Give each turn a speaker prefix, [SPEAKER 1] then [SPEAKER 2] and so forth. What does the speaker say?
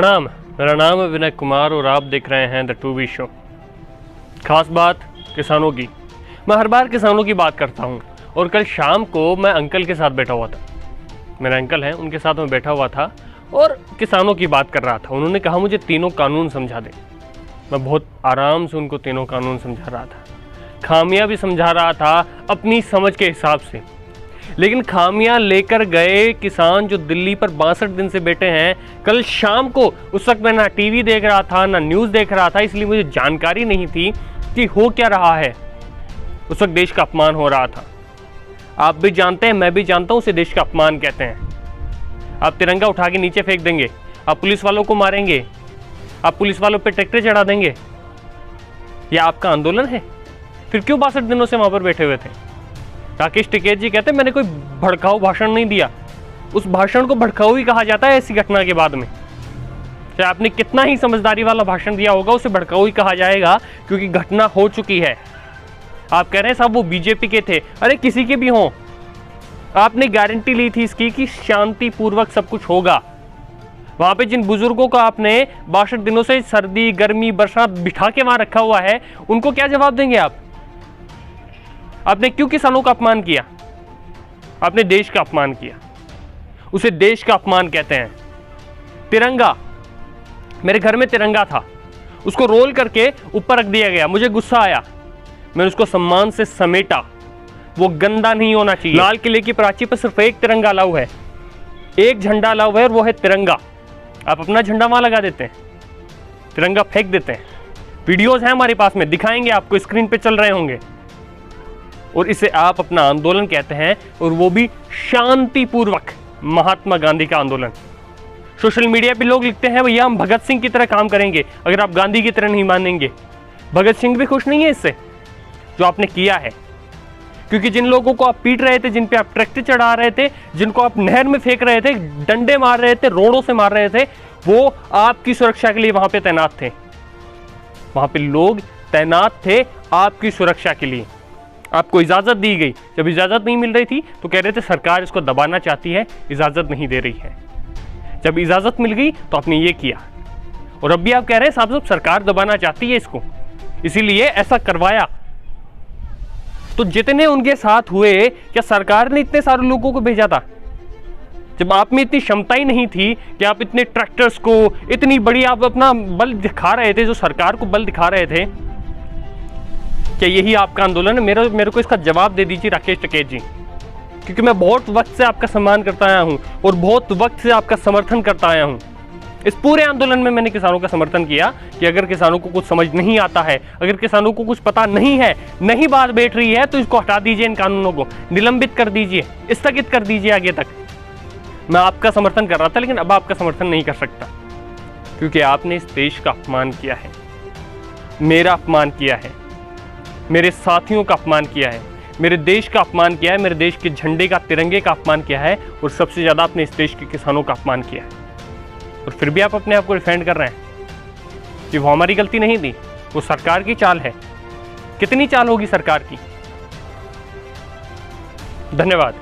[SPEAKER 1] प्रणाम, मेरा नाम है विनय कुमार और आप देख रहे हैं द टू वी शो। खास बात किसानों की। मैं हर बार किसानों की बात करता हूं और कल शाम को मैं अंकल के साथ बैठा हुआ था। मेरा अंकल है, उनके साथ मैं बैठा हुआ था और किसानों की बात कर रहा था। उन्होंने कहा मुझे तीनों कानून समझा दे। मैं बहुत आराम से उनको तीनों कानून समझा रहा था, खामियां भी समझा रहा था अपनी समझ के हिसाब से। लेकिन खामियां लेकर गए किसान जो दिल्ली पर 62 दिन से बैठे हैं। कल शाम को उस वक्त मैं ना टीवी देख रहा था ना न्यूज़ देख रहा था, इसलिए मुझे जानकारी नहीं थी कि हो क्या रहा है। उस वक्त देश का अपमान हो रहा था। आप भी जानते हैं, मैं भी जानता हूं, उसे देश का अपमान कहते हैं। आप तिरंगा उठा के नीचे फेंक देंगे, आप पुलिस वालों को मारेंगे, आप पुलिस वालों पे ट्रैक्टर चढ़ा देंगे। यह आपका आंदोलन है? फिर क्यों 62 दिनों से वहां पर बैठे हुए थे? राकेश टिकैत जी कहते हैं मैंने कोई भड़काऊ भाषण नहीं दिया। उस भाषण को भड़काऊ ही कहा जाता है ऐसी घटना के बाद में। चाहे आपने कितना ही समझदारी वाला भाषण दिया होगा, उसे भड़काऊ ही कहा जाएगा क्योंकि घटना हो चुकी है। आप कह रहे हैं साहब वो बीजेपी के थे, अरे किसी के भी हों, आपने गारंटी ली थी इसकी कि शांतिपूर्वक सब कुछ होगा। वहां पे जिन बुजुर्गों को आपने 62 दिनों से सर्दी गर्मी बरसात बिठा के वहां रखा हुआ है, उनको क्या जवाब देंगे आप? आपने क्यों किसानों का अपमान किया? आपने देश का अपमान किया। उसे देश का अपमान कहते हैं। तिरंगा, मेरे घर में तिरंगा था, उसको रोल करके ऊपर रख दिया गया। मुझे गुस्सा आया, मैंने उसको सम्मान से समेटा। वो गंदा नहीं होना चाहिए। लाल किले की प्राची पर सिर्फ एक तिरंगा अलाउ है, एक झंडा अलाउ है और वो है तिरंगा। आप अपना झंडा वहां लगा देते हैं, तिरंगा फेंक देते हैं। वीडियोज हैं हमारे पास में, दिखाएंगे आपको, स्क्रीन पे चल रहे होंगे। और इसे आप अपना आंदोलन कहते हैं, और वो भी शांतिपूर्वक। महात्मा गांधी का आंदोलन। सोशल मीडिया पे लोग लिखते हैं भैया हम भगत सिंह की तरह काम करेंगे अगर आप गांधी की तरह नहीं मानेंगे। भगत सिंह भी खुश नहीं है इससे जो आपने किया है, क्योंकि जिन लोगों को आप पीट रहे थे, जिन पे आप ट्रैक्टर चढ़ा रहे थे, जिनको आप नहर में फेंक रहे थे, डंडे मार रहे थे, रोड़ों से मार रहे थे, वो आपकी सुरक्षा के लिए वहां पे तैनात थे। वहां पे लोग तैनात थे आपकी सुरक्षा के लिए। आपको इजाजत दी गई, जब इजाजत नहीं मिल रही थी तो कह रहे थे सरकार इसको दबाना चाहती है, इजाजत नहीं दे रही है। जब इजाजत मिल गई तो आपने ये किया, और अब भी आप कह रहे हैं साहब सरकार दबाना चाहती है इसको, इसीलिए ऐसा करवाया। तो जितने उनके साथ हुए, क्या सरकार ने इतने सारे लोगों को भेजा था? जब आप में इतनी क्षमता ही नहीं थी कि आप इतने ट्रैक्टर्स को, इतनी बड़ी आप अपना बल दिखा रहे थे, जो सरकार को बल दिखा रहे थे, क्या यही आपका आंदोलन है? मेरे को इसका जवाब दे दीजिए राकेश टिकैत जी, क्योंकि मैं बहुत वक्त से आपका सम्मान करता आया हूं और बहुत वक्त से आपका समर्थन करता आया हूं। इस पूरे आंदोलन में मैंने किसानों का समर्थन किया कि अगर किसानों को कुछ समझ नहीं आता है, अगर किसानों को कुछ पता नहीं है, नहीं बात बैठ रही है, तो इसको हटा दीजिए, इन कानूनों को निलंबित कर दीजिए, स्थगित कर दीजिए आगे तक। मैं आपका समर्थन कर रहा था, लेकिन अब आपका समर्थन नहीं कर सकता, क्योंकि आपने इस देश का अपमान किया है, मेरा अपमान किया है, मेरे साथियों का अपमान किया है, मेरे देश का अपमान किया है, मेरे देश के झंडे का, तिरंगे का अपमान किया है, और सबसे ज़्यादा आपने इस देश के किसानों का अपमान किया है। और फिर भी आप अपने आप को डिफेंड कर रहे हैं कि वो हमारी गलती नहीं थी, वो सरकार की चाल है। कितनी चाल होगी सरकार की? धन्यवाद।